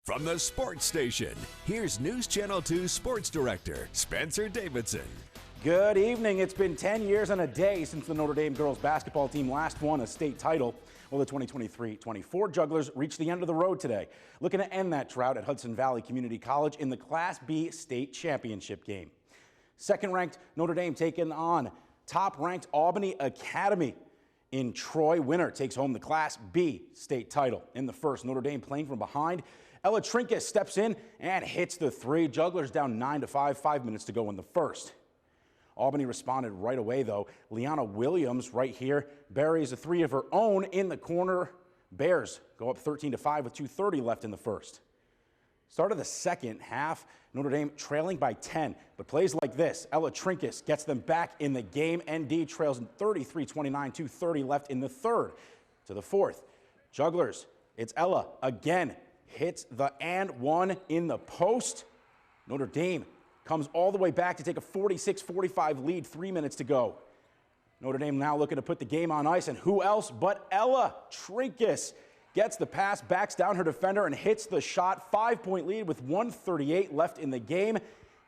From the Sports Station, here's News Channel 2 Sports Director Spencer Davidson. Good evening. It's been 10 years and a day since the Notre Dame girls basketball team last won a state title. Well, the 2023-24 Jugglers reached the end of the road today, looking to end that drought at Hudson Valley Community College in the Class B state championship game. Second-ranked Notre Dame taking on top-ranked Albany Academy in Troy. Winner takes home the Class B state title. In the first, Notre Dame playing from behind. Ella Trinkus steps in and hits the three. Jugglers down 9-5, 5 minutes to go in the first. Albany responded right away, though. Liana Williams right here buries a three of her own in the corner. Bears go up 13-5 with 2:30 left in the first. Start of the second half, Notre Dame trailing by 10, but plays like this. Ella Trinkus gets them back in the game. ND trails in 33-29, 2:30 left in the third. To the fourth, Jugglers, it's Ella again. Hits the and one in the post. Notre Dame comes all the way back to take a 46-45 lead, 3 minutes to go. Notre Dame now looking to put the game on ice, and who else but Ella Trinkus gets the pass, backs down her defender, and hits the shot. 5-point lead with 1:38 left in the game.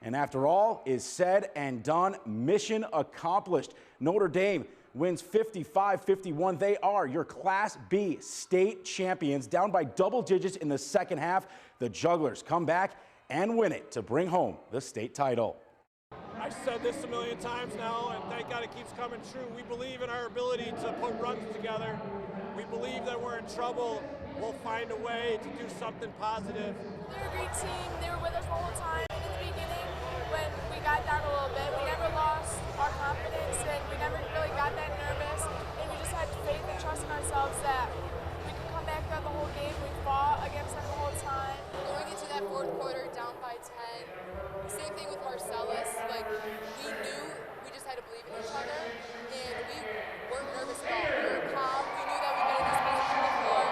And after all is said and done, mission accomplished. Notre Dame wins 55-51. They are your Class B state champions, down by double digits in the second half. The Jugglers come back and win it to bring home the state title. I've said this a million times now, and thank God it keeps coming true. We believe in our ability to put runs together. We believe that we're in trouble. We'll find a way to do something positive. They're a great team. They were with us the whole time. In the beginning, when we got down a little bit, we never lost our confidence, and we never really got that nervous. And we just had faith and trust in ourselves that we could come back throughout the whole game. We fought against them the whole time. Going into that fourth quarter, down by 10, same thing with Marcellus. Like, we knew we just had to believe in each other, and we weren't nervous at all. We were calm. We knew that we've been in this position before,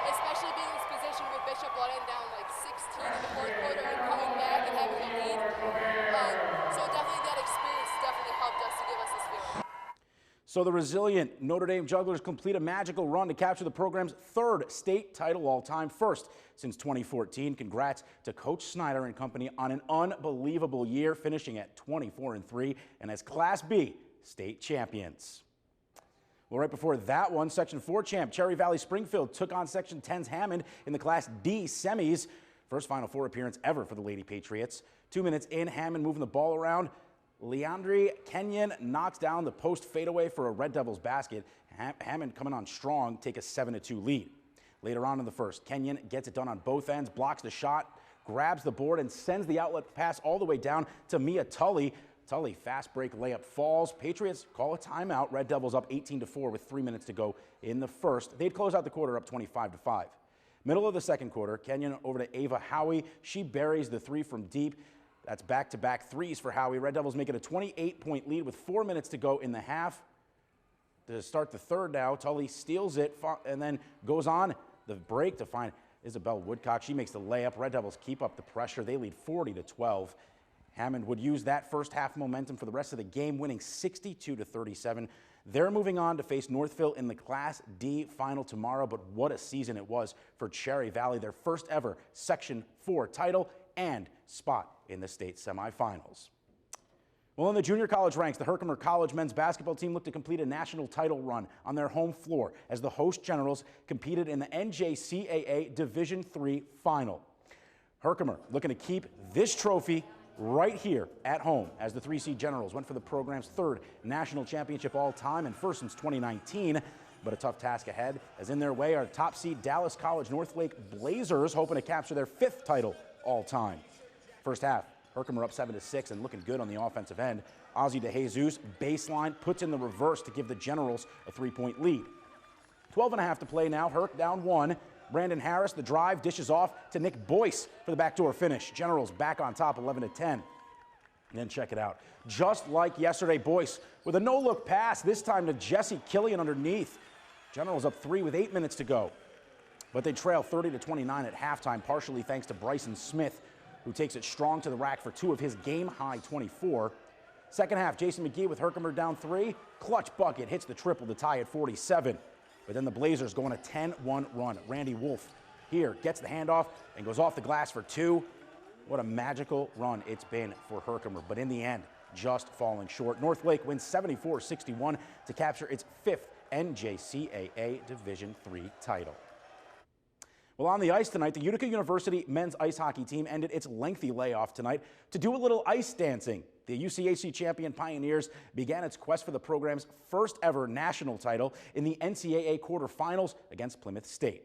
especially being in this position with Bishop Ludden down like 16 in the fourth quarter and coming back and having a lead. So definitely that experience definitely helped us to give us this feeling. So the resilient Notre Dame Jugglers complete a magical run to capture the program's third state title all-time, first since 2014. Congrats to Coach Snyder and company on an unbelievable year, finishing at 24-3 and as Class B state champions. Well, right before that one, Section 4 champ Cherry Valley Springfield took on Section 10's Hammond in the Class D semis. First Final Four appearance ever for the Lady Patriots. 2 minutes in, Hammond moving the ball around. Leandri Kenyon knocks down the post fadeaway for a Red Devils basket. Hammond coming on strong, take a 7-2 lead. Later on in the first, Kenyon gets it done on both ends, blocks the shot, grabs the board, and sends the outlet pass all the way down to Mia Tully. Tully, fast break layup falls. Patriots call a timeout. Red Devils up 18-4 with 3 minutes to go in the first. They'd close out the quarter up 25-5. Middle of the second quarter, Kenyon over to Ava Howie. She buries the three from deep. That's back-to-back threes for Howie. Red Devils make it a 28-point lead with 4 minutes to go in the half. To start the third now, Tully steals it and then goes on the break to find Isabel Woodcock. She makes the layup. Red Devils keep up the pressure. They lead 40-12. Hammond would use that first half momentum for the rest of the game, winning 62-37. They're moving on to face Northville in the Class D final tomorrow, but what a season it was for Cherry Valley, their first ever Section 4 title and spot in the state semifinals. Well, in the junior college ranks, the Herkimer College men's basketball team looked to complete a national title run on their home floor as the host Generals competed in the NJCAA Division III final. Herkimer looking to keep this trophy right here at home as the 3-seed Generals went for the program's third national championship all time and first since 2019. But a tough task ahead, as in their way are top seed Dallas College Northlake Blazers, hoping to capture their fifth title all time. First half, Herkimer up 7-6 and looking good on the offensive end. Ozzie DeJesus baseline puts in the reverse to give the Generals a 3-point lead. 12.5 to play now. Herc down 1. Brandon Harris, the drive, dishes off to Nick Boyce for the backdoor finish. Generals back on top 11-10. And then check it out. Just like yesterday, Boyce with a no-look pass, this time to Jesse Killian underneath. Generals up 3 with 8 minutes to go. But they trail 30-29 at halftime, partially thanks to Bryson Smith, who takes it strong to the rack for 2 of his game-high 24. Second half, Jason McGee with Herkimer down 3. Clutch bucket hits the triple to tie at 47. But then the Blazers go on a 10-1 run. Randy Wolf here, gets the handoff and goes off the glass for two. What a magical run it's been for Herkimer, but in the end, just falling short. North Lake wins 74-61 to capture its 5th NJCAA Division III title. Well, on the ice tonight, the Utica University men's ice hockey team ended its lengthy layoff tonight to do a little ice dancing. The UCAC champion Pioneers began its quest for the program's first ever national title in the NCAA quarterfinals against Plymouth State.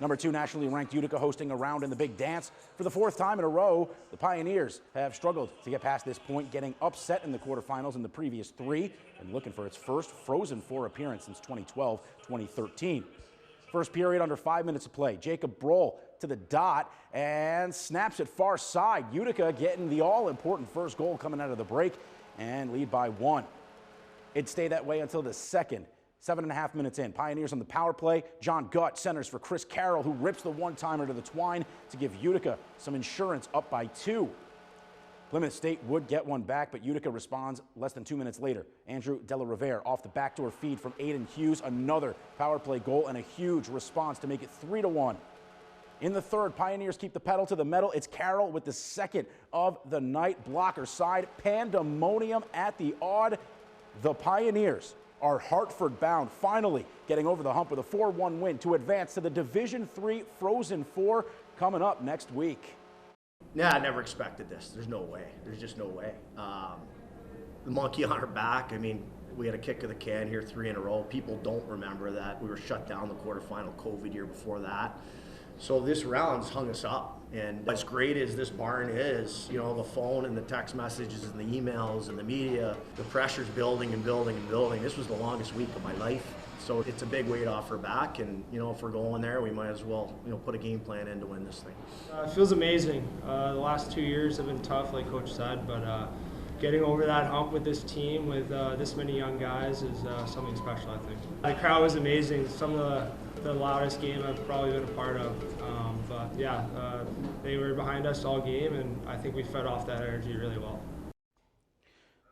Number 2 nationally ranked Utica hosting a round in the big dance. For the 4th time in a row, the Pioneers have struggled to get past this point, getting upset in the quarterfinals in the previous 3 and looking for its first Frozen Four appearance since 2012-2013. First period, under 5 minutes to play. Jacob Broll to the dot and snaps it far side. Utica getting the all-important first goal coming out of the break and lead by 1. It'd stay that way until the second. 7.5 minutes in. Pioneers on the power play. John Gutt centers for Chris Carroll, who rips the one-timer to the twine to give Utica some insurance, up by 2. Plymouth State would get one back, but Utica responds less than 2 minutes later. Andrew De La Rivere off the backdoor feed from Aiden Hughes, another power play goal and a huge response to make it 3-1. In the third, Pioneers keep the pedal to the metal. It's Carroll with the second of the night. Blocker side, pandemonium at the odd. The Pioneers are Hartford bound, finally getting over the hump with a 4-1 win to advance to the Division III Frozen Four coming up next week. Yeah, I never expected this. There's no way. There's just no way. The monkey on our back. I mean, we had a kick of the can here 3 in a row. People don't remember that. We were shut down the quarterfinal COVID year before that. So this round's hung us up. And as great as this barn is, you know, the phone and the text messages and the emails and the media, the pressure's building and building and building. This was the longest week of my life. So it's a big weight off her back, and you know, if we're going there, we might as well, you know, put a game plan in to win this thing. It feels amazing. The last 2 years have been tough, like Coach said, but getting over that hump with this team, with this many young guys, is something special, I think. The crowd was amazing. Some of the loudest game I've probably been a part of. But yeah, they were behind us all game, and I think we fed off that energy really well.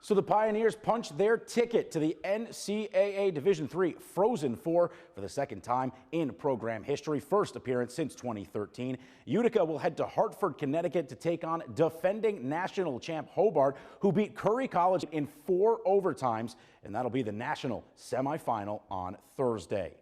So the Pioneers punched their ticket to the NCAA Division III Frozen Four for the second time in program history, first appearance since 2013. Utica will head to Hartford, Connecticut to take on defending national champ Hobart, who beat Curry College in 4 overtimes, and that'll be the national semifinal on Thursday.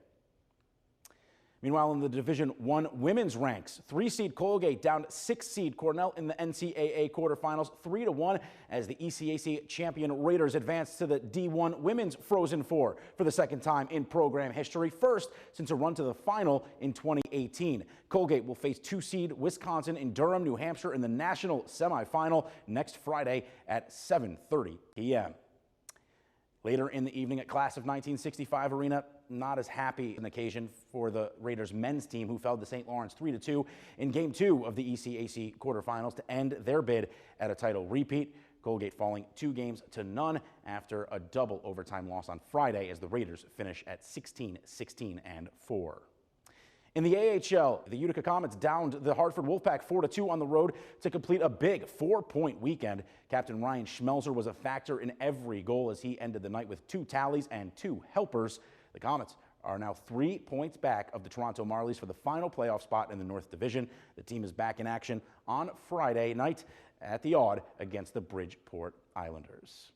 Meanwhile, in the Division I women's ranks, 3-seed Colgate downed 6-seed Cornell in the NCAA quarterfinals 3-1 as the ECAC champion Raiders advanced to the D1 women's Frozen Four for the second time in program history, first since a run to the final in 2018. Colgate will face 2-seed Wisconsin in Durham, New Hampshire in the national semifinal next Friday at 7:30 p.m. Later in the evening at Class of 1965 Arena, not as happy an occasion for the Raiders men's team, who fell to St. Lawrence 3-2 in Game 2 of the ECAC quarterfinals to end their bid at a title repeat. Colgate falling 2-0 after a double overtime loss on Friday as the Raiders finish at 16-16-4. In the AHL, the Utica Comets downed the Hartford Wolfpack 4-2 on the road to complete a big 4-point weekend. Captain Ryan Schmelzer was a factor in every goal as he ended the night with 2 tallies and 2 helpers. The Comets are now 3 points back of the Toronto Marlies for the final playoff spot in the North Division. The team is back in action on Friday night at the Odd against the Bridgeport Islanders.